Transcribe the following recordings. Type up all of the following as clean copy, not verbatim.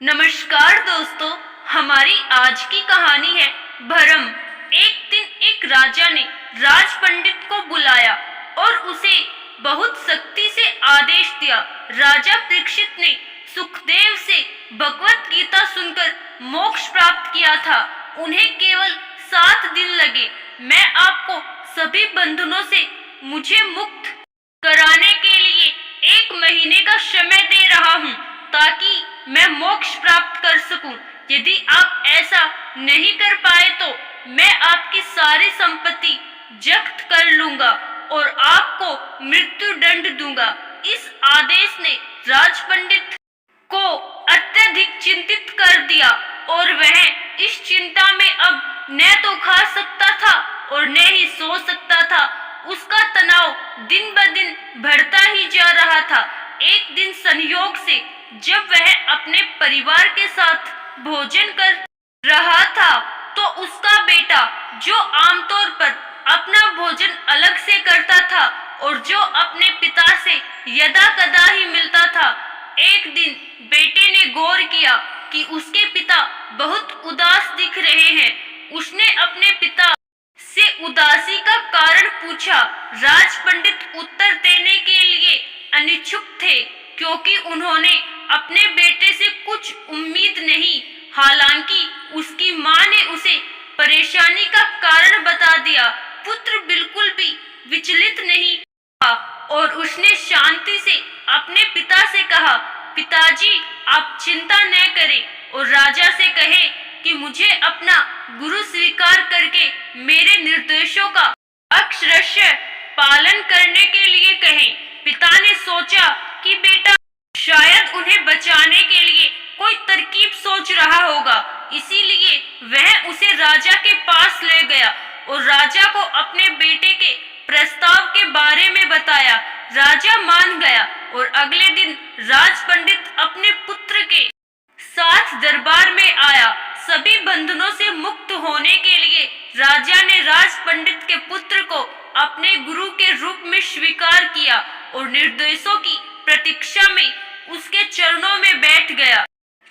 नमस्कार दोस्तों, हमारी आज की कहानी है भरम। एक दिन एक राजा ने राज पंडित को बुलाया और उसे बहुत सख्ती से आदेश दिया। राजा परीक्षित ने सुखदेव से भगवत गीता सुनकर मोक्ष प्राप्त किया था। उन्हें केवल 7 दिन लगे। मैं आपको सभी बंधनों से मुझे मुक्त कराने के लिए 1 महीने का समय दे रहा हूँ, ताकि मैं मोक्ष प्राप्त कर सकूं। यदि आप ऐसा नहीं कर पाए तो मैं आपकी सारी संपत्ति जब्त कर लूंगा और आपको मृत्यु दंड दूंगा। इस आदेश ने राज पंडित को अत्यधिक चिंतित कर दिया और वह इस चिंता में अब न तो खा सकता था और न ही सो सकता था। उसका तनाव दिन ब दिन बढ़ता ही जा रहा था। एक दिन संयोग से जब वह अपने परिवार के साथ भोजन कर रहा था तो उसका बेटा, जो आमतौर पर अपना भोजन अलग से करता था और जो अपने पिता से यदा कदा ही मिलता था, एक दिन बेटे ने गौर किया कि उसके पिता बहुत उदास दिख रहे हैं। उसने अपने पिता से उदासी का कारण पूछा। राज पंडित उत्तर देने के लिए अनिच्छुक थे, क्योंकि उन्होंने अपने बेटे से कुछ उम्मीद नहीं। हालांकि उसकी मां ने उसे परेशानी का कारण बता दिया। पुत्र बिल्कुल भी विचलित नहीं हुआ और उसने शांति से अपने पिता से कहा, पिताजी, आप चिंता न करें और राजा से कहें कि मुझे अपना गुरु स्वीकार करके मेरे निर्देशों का अक्षरशः पालन करने के लिए कहें। पिता ने सोचा कि बेटा शायद उन्हें बचाने के लिए कोई तरकीब सोच रहा होगा, इसीलिए वह उसे राजा के पास ले गया और राजा को अपने बेटे के प्रस्ताव के बारे में बताया। राजा मान गया और अगले दिन राज पंडित अपने पुत्र के साथ दरबार में आया। सभी बंधनों से मुक्त होने के लिए राजा ने राज पंडित के पुत्र को अपने गुरु के रूप में स्वीकार किया और निर्देशों की प्रतीक्षा में उसके चरणों में बैठ गया।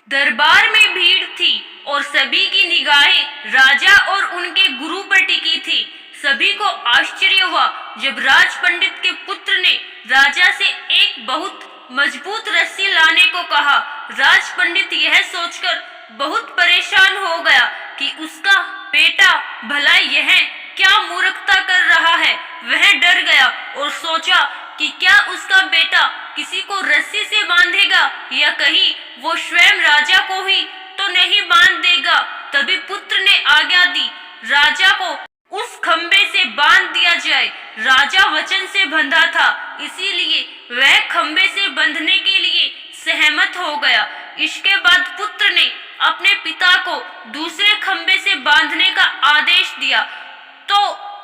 दरबार में भीड़ थी और सभी की निगाहें राजा और उनके गुरु पर टिकी थी। सभी को आश्चर्य हुआ जब राज पंडित के पुत्र ने राजा से एक बहुत मजबूत रस्सी लाने को कहा। राज पंडित यह सोचकर बहुत परेशान हो गया कि उसका बेटा भला यह क्या मूर्खता कर रहा है। वह डर गया और सोचा कि क्या उसका बेटा किसी को रस्सी से बांधेगा या कहीं वो स्वयं राजा को ही तो नहीं बांध देगा। तभी पुत्र ने आज्ञा दी, राजा को उस खंबे से बांध दिया जाए। राजा वचन से बंधा था, इसीलिए वह खंबे से बंधने के लिए सहमत हो गया। इसके बाद पुत्र ने अपने पिता को दूसरे खंबे से बांधने का आदेश दिया, तो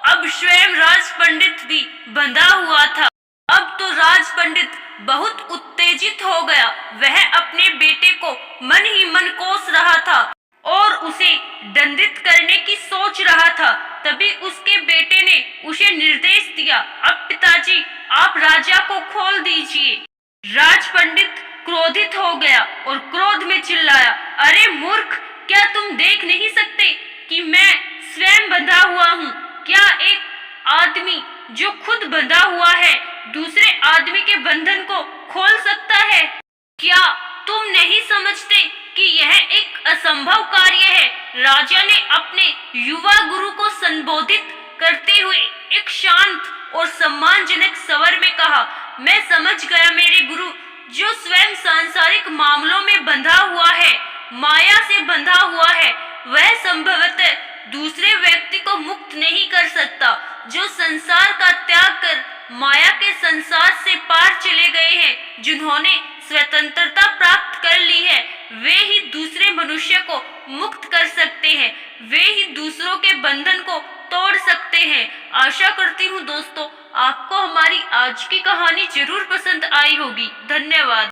अब स्वयं राज पंडित भी बंधा हुआ था। अब तो राज पंडित बहुत उत्तेजित हो गया। वह अपने बेटे को मन ही मन कोस रहा था और उसे दंडित करने की सोच रहा था। तभी उसके बेटे ने उसे निर्देश दिया, अब पिताजी, आप राजा को खोल दीजिए। राज पंडित क्रोधित हो गया और क्रोध में चिल्लाया, अरे मूर्ख, क्या तुम देख नहीं सकते कि मैं स्वयं बंधा हुआ हूँ? क्या एक आदमी जो खुद बंधा हुआ है दूसरे आदमी के बंधन को खोल सकता है? क्या तुम नहीं समझते कि यह एक असंभव कार्य है? राजा ने अपने युवा गुरु को संबोधित करते हुए एक शांत और सम्मानजनक स्वर में कहा, मैं समझ गया मेरे गुरु, जो स्वयं सांसारिक मामलों में बंधा हुआ है, माया से बंधा हुआ है, वह संभवतः दूसरे व्यक्ति को मुक्त नहीं कर सकता। जो संसार का त्याग कर माया के संसार से पार चले गए हैं, जिन्होंने स्वतंत्रता प्राप्त कर ली है, वे ही दूसरे मनुष्य को मुक्त कर सकते हैं, वे ही दूसरों के बंधन को तोड़ सकते हैं। आशा करती हूँ दोस्तों, आपको हमारी आज की कहानी जरूर पसंद आई होगी। धन्यवाद।